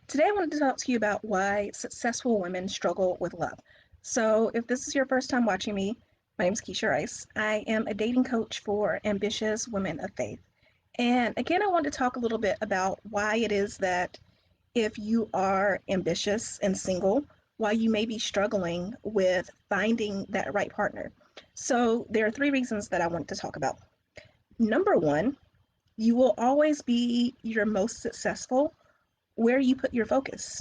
Today, I wanted to talk to you about why successful women struggle with love. So, if this is your first time watching me, my name is Keisha Rice. I am a dating coach for ambitious women of faith. And again, I want to talk a little bit about why it is that if you are ambitious and single, why you may be struggling with finding that right partner. So, there are three reasons that I want to talk about. Number one, you will always be your most successful where you put your focus.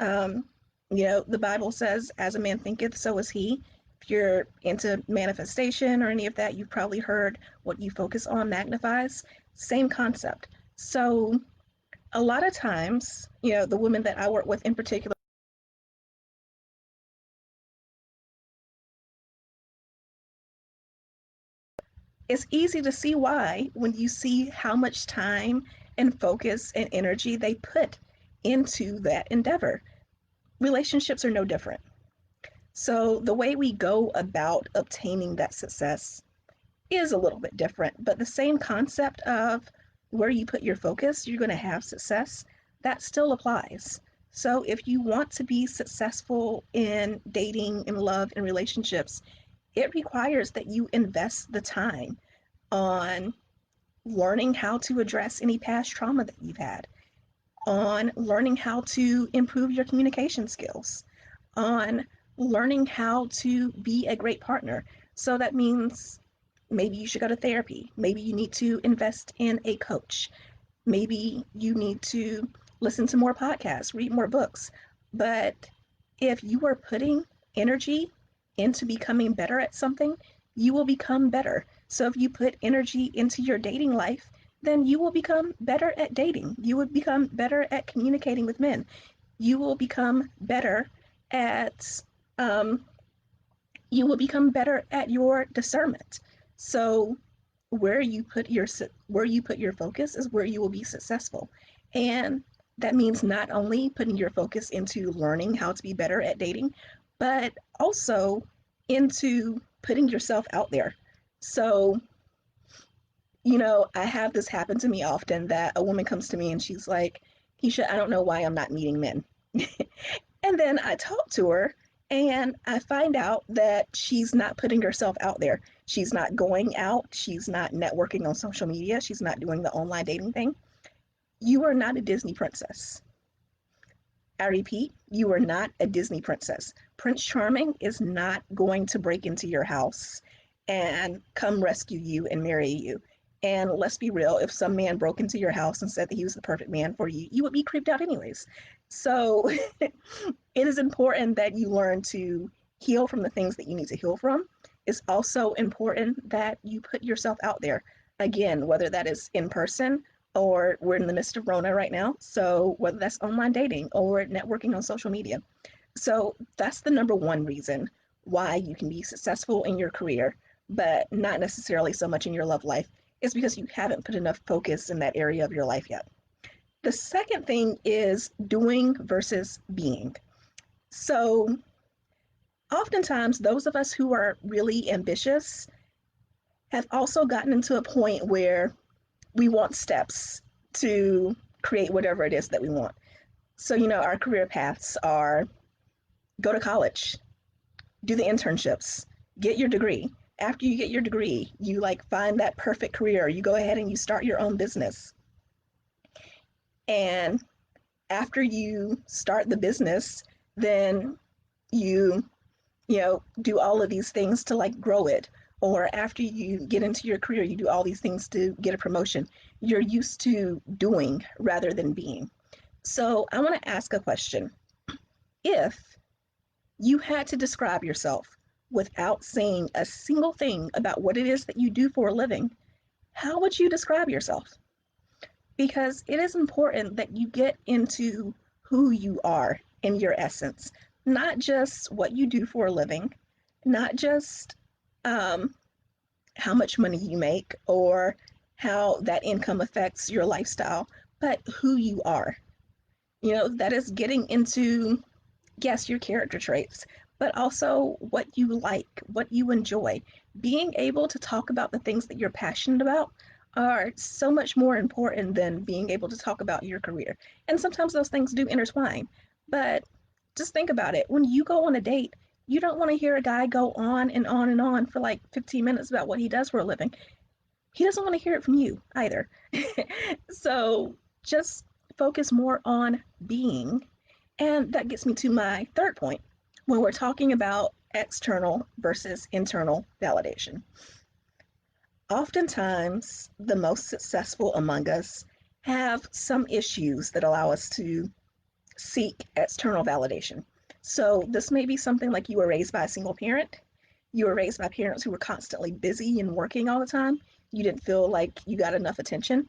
Um, the Bible says, as a man thinketh, so is he. If you're into manifestation or any of that, you've probably heard what you focus on magnifies. Same concept. So, a lot of times, the women that I work with in particular, it's easy to see why when you see how much time and focus and energy they put into that endeavor. Relationships are no different. So, the way we go about obtaining that success is a little bit different, but the same concept of where you put your focus, you're going to have success, that still applies. So if you want to be successful in dating and love and relationships, it requires that you invest the time on learning how to address any past trauma that you've had, on learning how to improve your communication skills, on learning how to be a great partner. So that means maybe you should go to therapy. Maybe you need to invest in a coach. Maybe you need to listen to more podcasts, read more books. But if you are putting energy into becoming better at something, you will become better. So if you put energy into your dating life, then you will become better at dating. You will become better at communicating with men. You will become better at um, you will become better at your discernment. So where you put your focus is where you will be successful. And that means not only putting your focus into learning how to be better at dating, but also into putting yourself out there. So, I have this happen to me often that a woman comes to me and she's like, Keisha, I don't know why I'm not meeting men. And then I talk to her and I find out that she's not putting herself out there. She's not going out. She's not networking on social media. She's not doing the online dating thing. You are not a Disney princess. I repeat, you are not a Disney princess. Prince Charming is not going to break into your house and come rescue you and marry you. And let's be real, if some man broke into your house and said that he was the perfect man for you, you would be creeped out anyways. So it is important that you learn to heal from the things that you need to heal from. It's also important that you put yourself out there. Again, whether that is in person or we're in the midst of Rona right now. So whether that's online dating or networking on social media. So that's the number one reason why you can be successful in your career, but not necessarily so much in your love life, is because you haven't put enough focus in that area of your life yet. The second thing is doing versus being. So oftentimes, those of us who are really ambitious have also gotten into a point where we want steps to create whatever it is that we want. So, our career paths are go to college, do the internships, get your degree. After you get your degree, you like find that perfect career. You go ahead and you start your own business. And after you start the business, then you do all of these things to like grow it. Or after you get into your career, you do all these things to get a promotion. You're used to doing rather than being. So I want to ask a question. If you had to describe yourself without saying a single thing about what it is that you do for a living, how would you describe yourself? Because it is important that you get into who you are in your essence, not just what you do for a living, not just um, how much money you make or how that income affects your lifestyle, but who you are. That is getting into, yes, your character traits, but also what you like, what you enjoy. Being able to talk about the things that you're passionate about are so much more important than being able to talk about your career. And sometimes those things do intertwine. But just think about it. When you go on a date, you don't want to hear a guy go on and on and on for like 15 minutes about what he does for a living. He doesn't want to hear it from you either. So just focus more on being. And that gets me to my third point when we're talking about external versus internal validation. Oftentimes, the most successful among us have some issues that allow us to seek external validation. So, this may be something like you were raised by a single parent, you were raised by parents who were constantly busy and working all the time. You didn't feel like you got enough attention.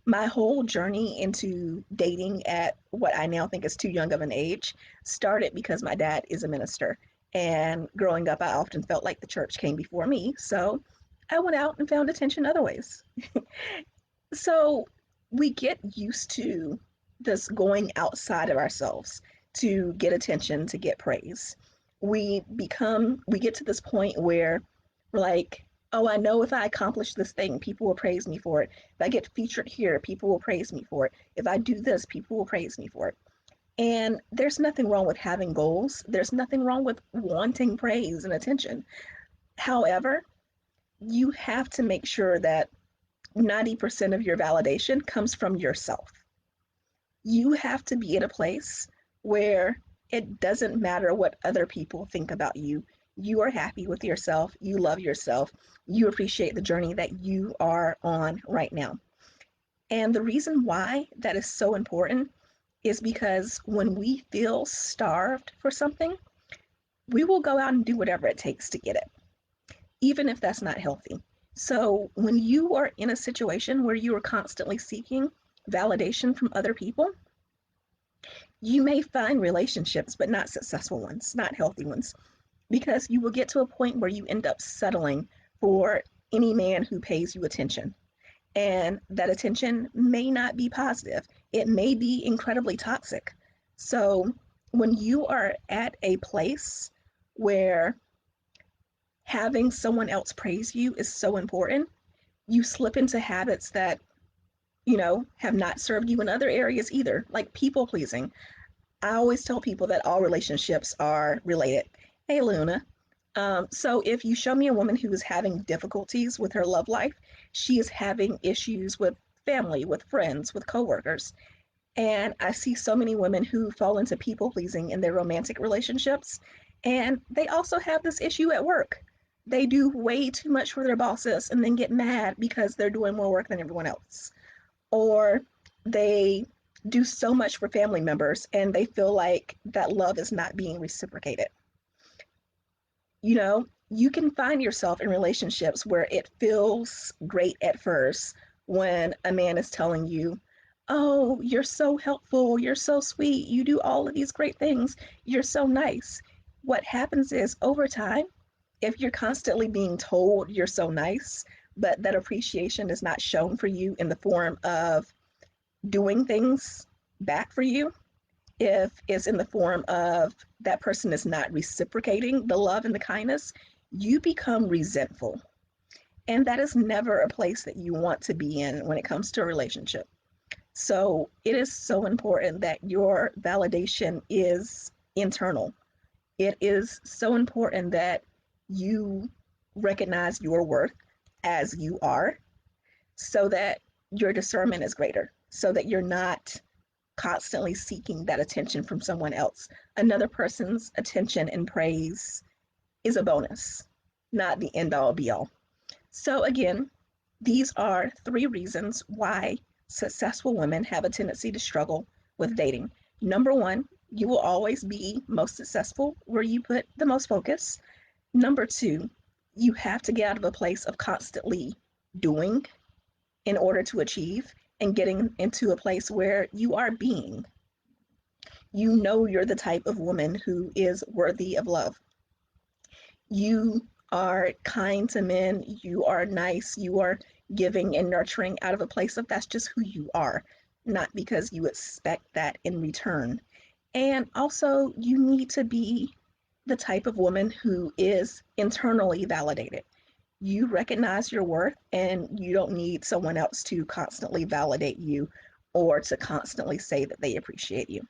My whole journey into dating at what I now think is too young of an age started because my dad is a minister. And growing up, I often felt like the church came before me. So I went out and found attention other ways. So we get used to this going outside of ourselves to get attention, to get praise. We get to this point where we're like, oh, I know if I accomplish this thing, people will praise me for it. If I get featured here, people will praise me for it. If I do this, people will praise me for it. And there's nothing wrong with having goals. There's nothing wrong with wanting praise and attention. However, you have to make sure that 90% of your validation comes from yourself. You have to be in a place where it doesn't matter what other people think about you. You are happy with yourself. You love yourself. You appreciate the journey that you are on right now. And the reason why that is so important is because when we feel starved for something, we will go out and do whatever it takes to get it, even if that's not healthy. So when you are in a situation where you are constantly seeking validation from other people, you may find relationships, but not successful ones, not healthy ones, because you will get to a point where you end up settling for any man who pays you attention. And that attention may not be positive, it may be incredibly toxic. So when you are at a place where having someone else praise you is so important, you slip into habits that, have not served you in other areas either, like people pleasing. I always tell people that all relationships are related. Hey, Luna. So if you show me a woman who is having difficulties with her love life, she is having issues with family, with friends, with coworkers. And I see so many women who fall into people pleasing in their romantic relationships. And they also have this issue at work. They do way too much for their bosses and then get mad because they're doing more work than everyone else. Or they do so much for family members and they feel like that love is not being reciprocated. You can find yourself in relationships where it feels great at first when a man is telling you, oh, you're so helpful, you're so sweet, you do all of these great things, you're so nice. What happens is over time, if you're constantly being told you're so nice, but that appreciation is not shown for you in the form of doing things back for you, if it's in the form of that person is not reciprocating the love and the kindness, you become resentful. And that is never a place that you want to be in when it comes to a relationship. So it is so important that your validation is internal. It is so important that you recognize your worth as you are so that your discernment is greater, so that you're not constantly seeking that attention from someone else. Another person's attention and praise is a bonus, not the end all be all. So, again, these are three reasons why successful women have a tendency to struggle with dating. Number one, you will always be most successful where you put the most focus. Number two, you have to get out of a place of constantly doing in order to achieve and getting into a place where you are being. You know you're the type of woman who is worthy of love. You are kind to men, you are nice, you are giving and nurturing out of a place of that's just who you are, not because you expect that in return. And also, you need to be the type of woman who is internally validated. You recognize your worth and you don't need someone else to constantly validate you or to constantly say that they appreciate you.